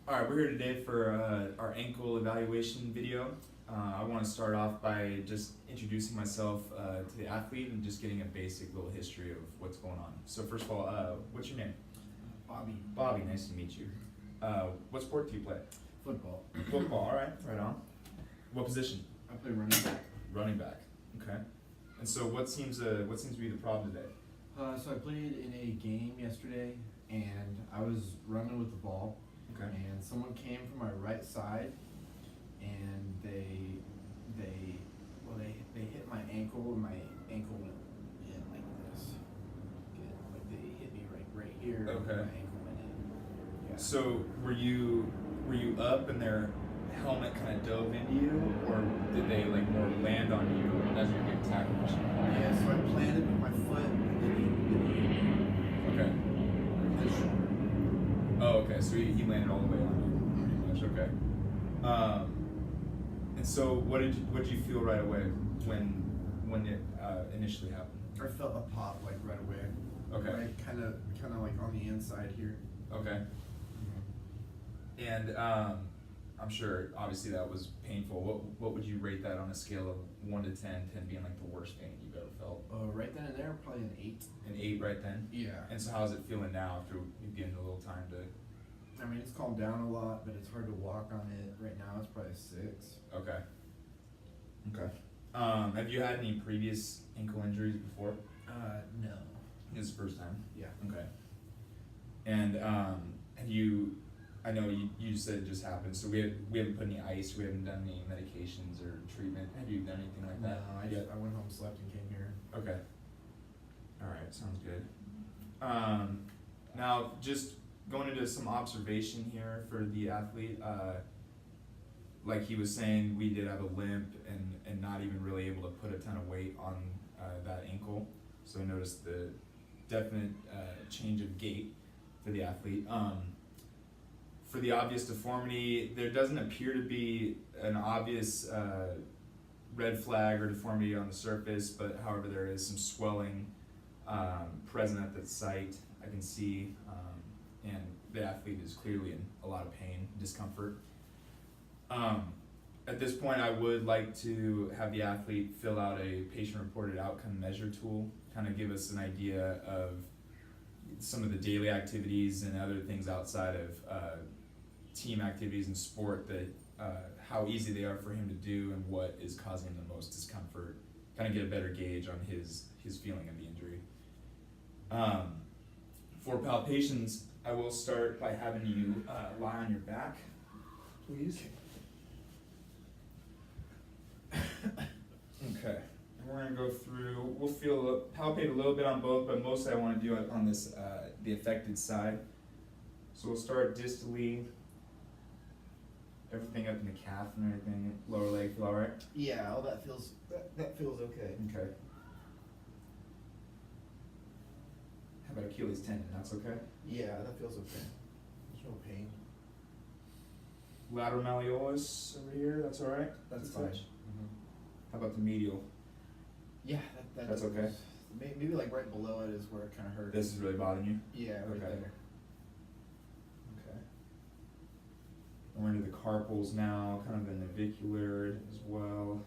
All right, we're here today for our ankle evaluation video. I want to start off by just introducing myself to the athlete and just getting a basic little history of what's going on. So first of all, what's your name? Bobby. Bobby, nice to meet you. What sport do you play? Football. Football, all right, right on. What position? I play running back. Running back, okay. And so what seems to be the problem today? So I played in a game yesterday, and I was running with the ball, Okay. and someone came from my right side, and they hit my ankle, and my ankle went in like this. Like they hit me right here. And Okay. my ankle went in. Yeah. So were you up and their helmet kind of dove into you, or did they like more land on you as you're getting tackled? Yeah. So I planted with my foot, and then he hit me. Okay. His shoulder. Oh, okay. So he landed all the way on you, pretty much. Okay. And so what did you feel right away when it initially happened? I felt a pop like right away. Okay. Right, kind of like on the inside here. Okay. And I'm sure obviously that was painful. What would you rate that on a scale of 1 to 10, 10 being like the worst pain you've ever felt? Right then and there, probably an 8. An 8 right then? Yeah. And so how's it feeling now after you getting a little time to? I mean, it's calmed down a lot, but it's hard to walk on it. Right now, it's probably a 6. Okay. Okay. Have you had any previous ankle injuries before? No. This is the first time? Yeah. Okay. And have you? I know you said it just happened, so we haven't put any ice, we haven't done any medications or treatment. Have you done anything like No, that? I went home, slept, and came here. Okay. All right, sounds good. Now just going into some observation here for the athlete. Like he was saying, we did have a limp and not even really able to put a ton of weight on that ankle. So I noticed the definite change of gait for the athlete. For the obvious deformity, there doesn't appear to be an obvious red flag or deformity on the surface, but however there is some swelling present at the site, I can see, and the athlete is clearly in a lot of pain, discomfort. At this point, I would like to have the athlete fill out a patient-reported outcome measure tool, kind of give us an idea of some of the daily activities and other things outside of team activities and sport, that how easy they are for him to do and what is causing the most discomfort, kind of get a better gauge on his feeling of the injury. For palpations, I will start by having you lie on your back, please. Okay, and we're gonna go through, we'll palpate a little bit on both, but mostly I want to do it on this, the affected side. So we'll start distally, everything up in the calf and everything, lower leg feel alright? Yeah, all that feels okay. Okay. How about Achilles tendon, that's okay? Yeah, that feels okay. There's no pain. Lateral malleolus over here, that's alright? That's To fine. touch? How about the medial? Yeah, That's okay? Maybe like right below it is where it kind of hurts. This is really bothering you? Yeah, right Okay. there. Okay. And we're into the carpals now, kind of the navicular as well.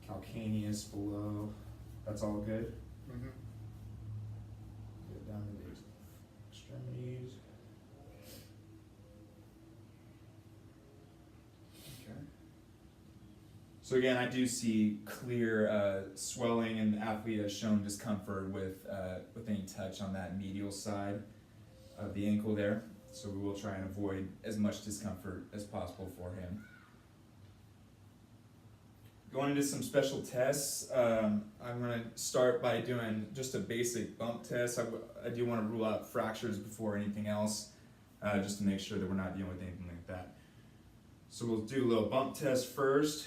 Calcaneus below. That's all good? Mm-hmm. Get down to the extremities. Okay. So again, I do see clear swelling, and the athlete has shown discomfort with any touch on that medial side of the ankle there. So we will try and avoid as much discomfort as possible for him. Going into some special tests, I'm going to start by doing just a basic bump test. I do want to rule out fractures before anything else, just to make sure that we're not dealing with anything like that. So we'll do a little bump test first.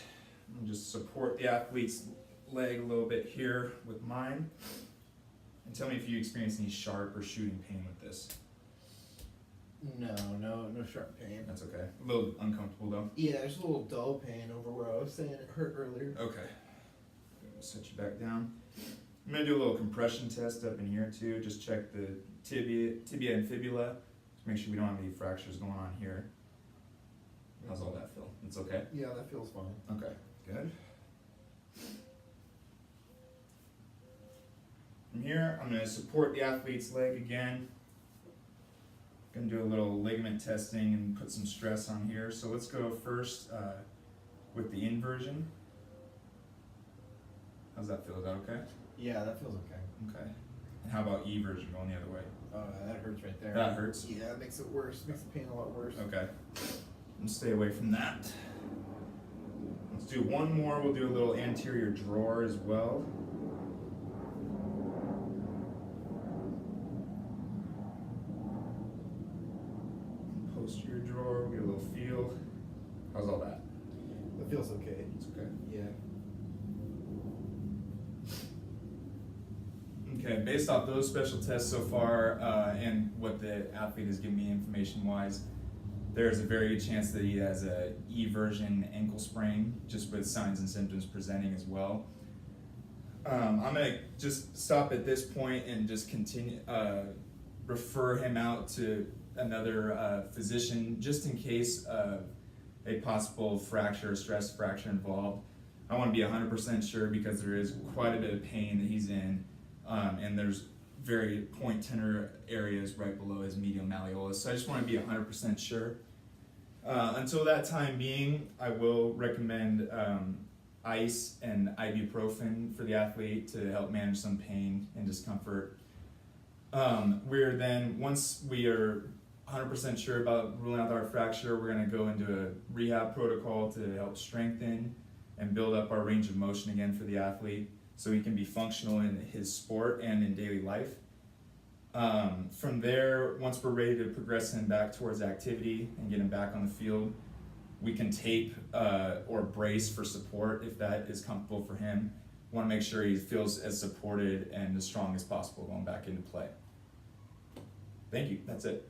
And just support the athlete's leg a little bit here with mine. And tell me if you experience any sharp or shooting pain with this. No sharp pain. That's okay. A little uncomfortable though. Yeah, there's a little dull pain over where I was saying it hurt earlier. Okay. Set you back down. I'm gonna do a little compression test up in here too. Just check the tibia and fibula. Make sure we don't have any fractures going on here. How's all that feel? It's okay? Yeah, that feels fine. Okay, good. From here, I'm gonna support the athlete's leg again. Gonna do a little ligament testing and put some stress on here. So let's go first with the inversion. How's that feel? Is that okay? Yeah, that feels okay. Okay. And how about eversion, going the other way? That hurts right there. That hurts? Yeah, it makes it worse. Makes the pain a lot worse. Okay. And stay away from that. Let's do one more. We'll do a little anterior drawer as well. Posterior drawer, we'll get a little feel. How's all that? That feels okay. It's okay. Yeah. Okay, based off those special tests so far, and what the athlete has given me information-wise, there's a very good chance that he has a eversion ankle sprain, just with signs and symptoms presenting as well. I'm gonna just stop at this point and just continue, refer him out to another physician, just in case of a possible fracture or stress fracture involved. I wanna be 100% sure because there is quite a bit of pain that he's in. And there's very point tender areas right below his medial malleolus. So I just want to be 100% sure. Until that time being, I will recommend ice and ibuprofen for the athlete to help manage some pain and discomfort. We're then, once we are 100% sure about ruling out our fracture, we're going to go into a rehab protocol to help strengthen and build up our range of motion again for the athlete, so he can be functional in his sport and in daily life. From there, once we're ready to progress him back towards activity and get him back on the field, we can tape or brace for support if that is comfortable for him. We want to make sure he feels as supported and as strong as possible going back into play. Thank you, that's it.